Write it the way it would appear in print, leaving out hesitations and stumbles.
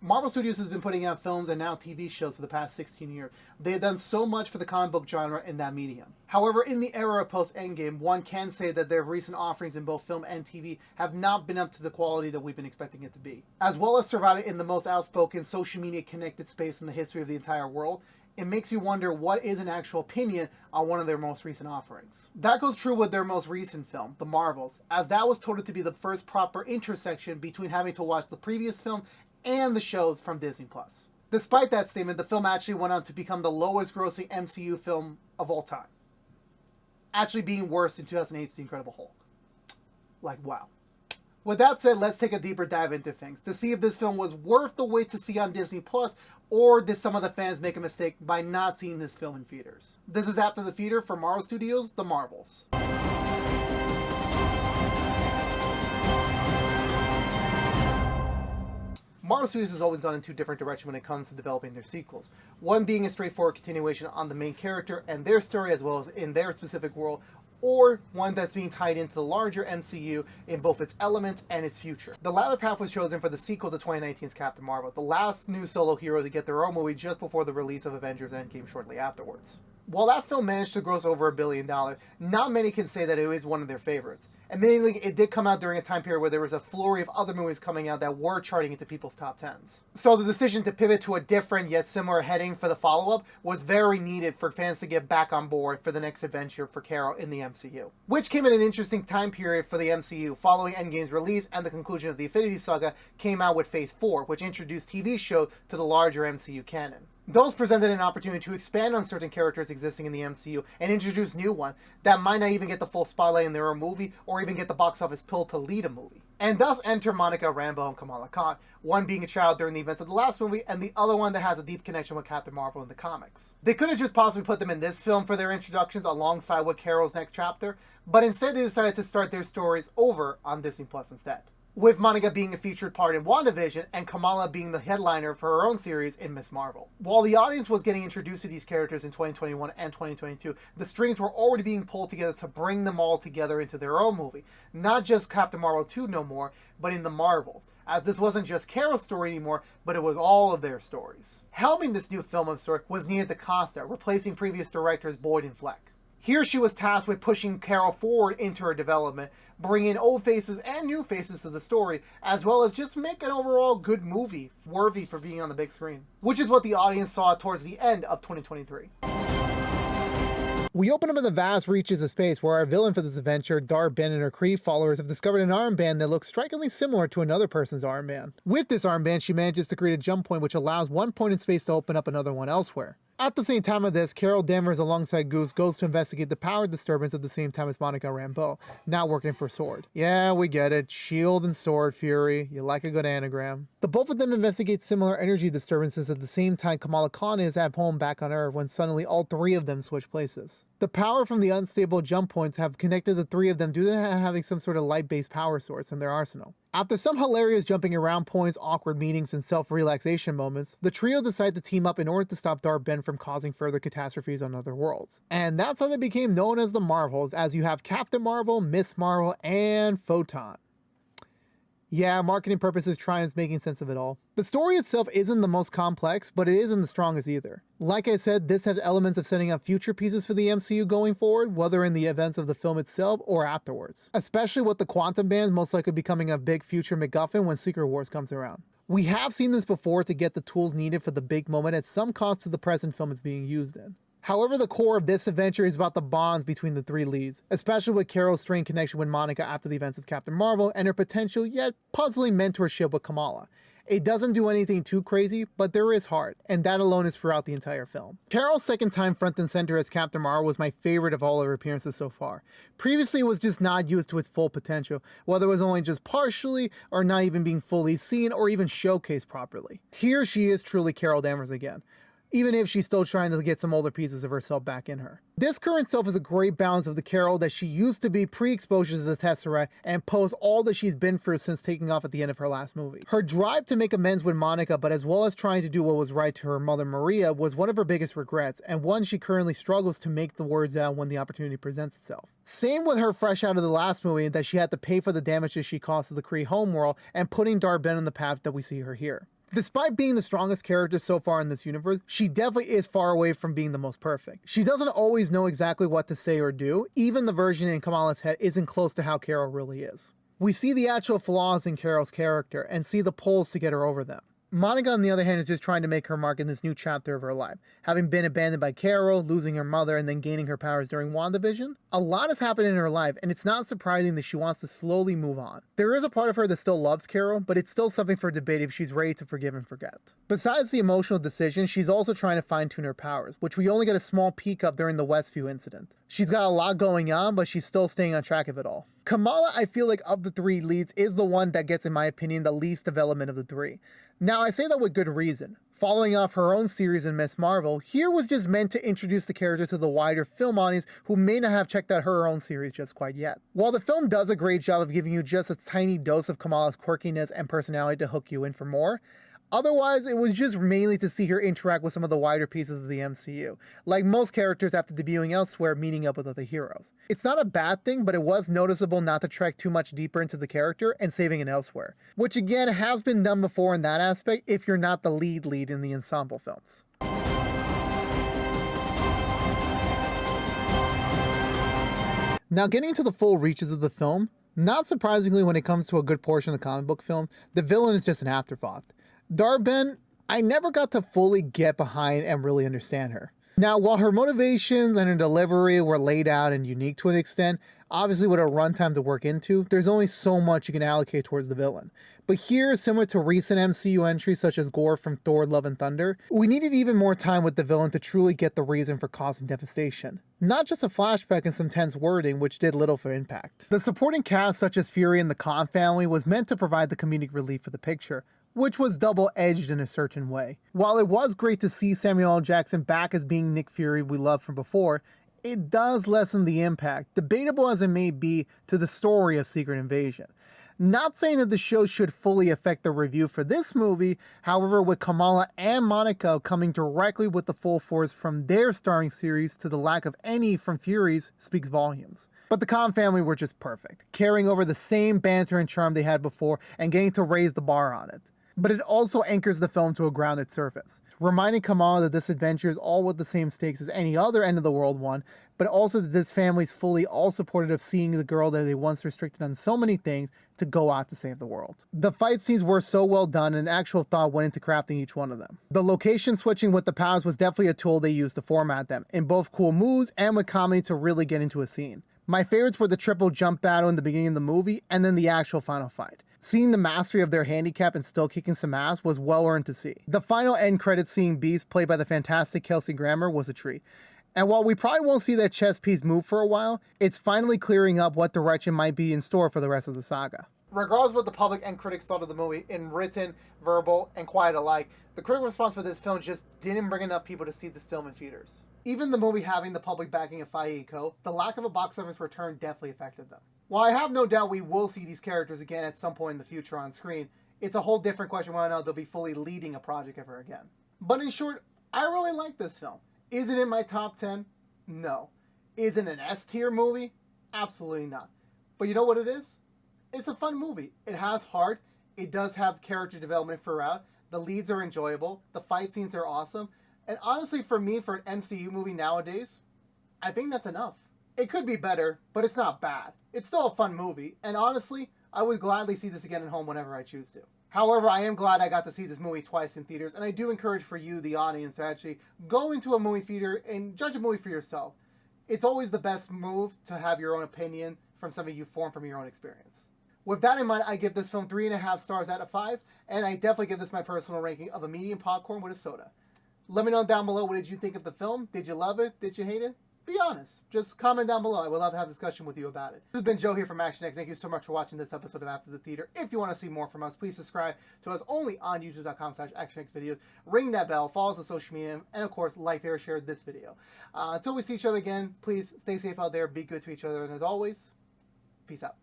Marvel Studios has been putting out films and now TV shows for the past 16 years. They have done so much for the comic book genre in that medium. However, in the era of post-Endgame, one can say that their recent offerings in both film and TV have not been up to the quality that we've been expecting it to be. As well as surviving in the most outspoken, social media connected space in the history of the entire world, it makes you wonder what is an actual opinion on one of their most recent offerings. That goes true with their most recent film, The Marvels, as that was touted to be the first proper intersection between having to watch the previous film and the shows from Disney+. Despite that statement, the film actually went on to become the lowest grossing MCU film of all time, actually being worse than 2008's The Incredible Hulk. Like, wow. With that said, let's take a deeper dive into things to see if this film was worth the wait to see on Disney+, or did some of the fans make a mistake by not seeing this film in theaters. This is After the Theater from Marvel Studios, The Marvels. Marvel Studios has always gone in two different directions when it comes to developing their sequels. One being a straightforward continuation on the main character and their story as well as in their specific world, or one that's being tied into the larger MCU in both its elements and its future. The latter path was chosen for the sequel to 2019's Captain Marvel, the last new solo hero to get their own movie just before the release of Avengers Endgame shortly afterwards. While that film managed to gross over $1 billion, not many can say that it is one of their favorites. Admittedly, it did come out during a time period where there was a flurry of other movies coming out that were charting into people's top 10s. So the decision to pivot to a different yet similar heading for the follow-up was very needed for fans to get back on board for the next adventure for Carol in the MCU. Which came at an interesting time period for the MCU. Following Endgame's release and the conclusion of the Infinity Saga came out with Phase 4, which introduced TV shows to the larger MCU canon. Those presented an opportunity to expand on certain characters existing in the MCU and introduce new ones that might not even get the full spotlight in their own movie or even get the box office pull to lead a movie. And thus enter Monica Rambeau and Kamala Khan, one being a child during the events of the last movie and the other one that has a deep connection with Captain Marvel in the comics. They could have just possibly put them in this film for their introductions alongside with Carol's next chapter, but instead they decided to start their stories over on Disney Plus instead, with Monica being a featured part in WandaVision and Kamala being the headliner for her own series in Ms. Marvel. While the audience was getting introduced to these characters in 2021 and 2022, the strings were already being pulled together to bring them all together into their own movie. Not just Captain Marvel 2 no more, but in the Marvel, as this wasn't just Carol's story anymore, but it was all of their stories. Helming this new film of sorts was Nia DaCosta, replacing previous directors Boyd and Fleck. Here she was tasked with pushing Carol forward into her development, bringing old faces and new faces to the story, as well as just make an overall good movie, worthy for being on the big screen. Which is what the audience saw towards the end of 2023. We open up in the vast reaches of space where our villain for this adventure, Dar-Benn and her Kree followers, have discovered an armband that looks strikingly similar to another person's armband. With this armband, she manages to create a jump point which allows one point in space to open up another one elsewhere. At the same time of this, Carol Danvers alongside Goose goes to investigate the power disturbance at the same time as Monica Rambeau, now working for S.W.O.R.D. Yeah, we get it. Shield and Sword Fury. You like a good anagram. The both of them investigate similar energy disturbances at the same time Kamala Khan is at home back on Earth when suddenly all three of them switch places. The power from the unstable jump points have connected the three of them due to having some sort of light-based power source in their arsenal. After some hilarious jumping around points, awkward meetings, and self-relaxation moments, the trio decide to team up in order to stop Dar-Benn from causing further catastrophes on other worlds. And that's how they became known as the Marvels, as you have Captain Marvel, Miss Marvel, and Photon. Yeah, marketing purposes try and making sense of it all. The story itself isn't the most complex, but it isn't the strongest either. Like I said, this has elements of setting up future pieces for the MCU going forward, whether in the events of the film itself or afterwards. Especially with the Quantum Band most likely becoming a big future MacGuffin when Secret Wars comes around. We have seen this before to get the tools needed for the big moment at some cost to the present film it's being used in. However, the core of this adventure is about the bonds between the three leads, especially with Carol's strained connection with Monica after the events of Captain Marvel and her potential yet puzzling mentorship with Kamala. It doesn't do anything too crazy, but there is heart, and that alone is throughout the entire film. Carol's second time front and center as Captain Marvel was my favorite of all her appearances so far. Previously, it was just not used to its full potential, whether it was only just partially, or not even being fully seen, or even showcased properly. Here she is truly Carol Danvers again, even if she's still trying to get some older pieces of herself back in her. This current self is a great balance of the Carol that she used to be pre-exposure to the Tesseract and post all that she's been through since taking off at the end of her last movie. Her drive to make amends with Monica, but as well as trying to do what was right to her mother Maria, was one of her biggest regrets, and one she currently struggles to make the words out when the opportunity presents itself. Same with her fresh out of the last movie, that she had to pay for the damages she caused to the Kree homeworld and putting Dar-Benn on the path that we see her here. Despite being the strongest character so far in this universe, she definitely is far away from being the most perfect. She doesn't always know exactly what to say or do. Even the version in Kamala's head isn't close to how Carol really is. We see the actual flaws in Carol's character and see the pulls to get her over them. Monica, on the other hand, is just trying to make her mark in this new chapter of her life. Having been abandoned by Carol, losing her mother, and then gaining her powers during WandaVision, a lot has happened in her life, and it's not surprising that she wants to slowly move on. There is a part of her that still loves Carol, but it's still something for debate if she's ready to forgive and forget. Besides the emotional decision, she's also trying to fine-tune her powers, which we only get a small peek of during the Westview incident. She's got a lot going on, but she's still staying on track of it all. Kamala, I feel like of the three leads, is the one that gets, in my opinion, the least development of the three. Now, I say that with good reason. Following off her own series in Ms. Marvel, here was just meant to introduce the character to the wider film audience who may not have checked out her own series just quite yet. While the film does a great job of giving you just a tiny dose of Kamala's quirkiness and personality to hook you in for more, otherwise, it was just mainly to see her interact with some of the wider pieces of the MCU, like most characters after debuting elsewhere, meeting up with other heroes. It's not a bad thing, but it was noticeable not to trek too much deeper into the character and saving it elsewhere, which again has been done before in that aspect if you're not the lead in the ensemble films. Now, getting into the full reaches of the film, not surprisingly when it comes to a good portion of comic book films, the villain is just an afterthought. Dar-Ben, I never got to fully get behind and really understand her. Now, while her motivations and her delivery were laid out and unique to an extent, obviously with a runtime to work into, there's only so much you can allocate towards the villain. But here, similar to recent MCU entries such as Gore from Thor: Love and Thunder, we needed even more time with the villain to truly get the reason for causing devastation. Not just a flashback and some tense wording, which did little for impact. The supporting cast such as Fury and the Khan family was meant to provide the comedic relief for the picture, which was double-edged in a certain way. While it was great to see Samuel L. Jackson back as being Nick Fury we loved from before, it does lessen the impact, debatable as it may be, to the story of Secret Invasion. Not saying that the show should fully affect the review for this movie, however, with Kamala and Monica coming directly with the full force from their starring series to the lack of any from Fury's speaks volumes. But the Khan family were just perfect, carrying over the same banter and charm they had before and getting to raise the bar on it. But it also anchors the film to a grounded surface, reminding Kamala that this adventure is all with the same stakes as any other end-of-the-world one, but also that this family's fully all supportive of seeing the girl that they once restricted on so many things to go out to save the world. The fight scenes were so well done and actual thought went into crafting each one of them. The location switching with the powers was definitely a tool they used to format them, in both cool moves and with comedy to really get into a scene. My favorites were the triple jump battle in the beginning of the movie and then the actual final fight. Seeing the mastery of their handicap and still kicking some ass was well earned to see. The final end credits seeing Beast played by the fantastic Kelsey Grammer was a treat. And while we probably won't see that chess piece move for a while, it's finally clearing up what direction might be in store for the rest of the saga. Regardless of what the public and critics thought of the movie, in written, verbal, and quiet alike, the critical response for this film just didn't bring enough people to see this film in theaters. Even the movie having the public backing of Feige and Co., the lack of a box office return definitely affected them. While I have no doubt we will see these characters again at some point in the future on screen, it's a whole different question whether or not they'll be fully leading a project ever again. But in short, I really like this film. Is it in my top 10? No. Is it an S-tier movie? Absolutely not. But you know what it is? It's a fun movie. It has heart. It does have character development throughout. The leads are enjoyable. The fight scenes are awesome. And honestly, for me, for an MCU movie nowadays, I think that's enough. It could be better, but it's not bad. It's still a fun movie, and honestly, I would gladly see this again at home whenever I choose to. However, I am glad I got to see this movie twice in theaters, and I do encourage for you, the audience, to actually go into a movie theater and judge a movie for yourself. It's always the best move to have your own opinion from something you form from your own experience. With that in mind, I give this film 3.5 stars out of 5, and I definitely give this my personal ranking of a medium popcorn with a soda. Let me know down below, what did you think of the film? Did you love it? Did you hate it? Be honest. Just comment down below. I would love to have a discussion with you about it. This has been Joe here from ActionX. Thank you so much for watching this episode of After the Theater. If you want to see more from us, please subscribe to us only on youtube.com/ActionX videos. Ring that bell, follow us on social media, and of course, like, share, share this video. Until we see each other again, please stay safe out there, be good to each other, and as always, peace out.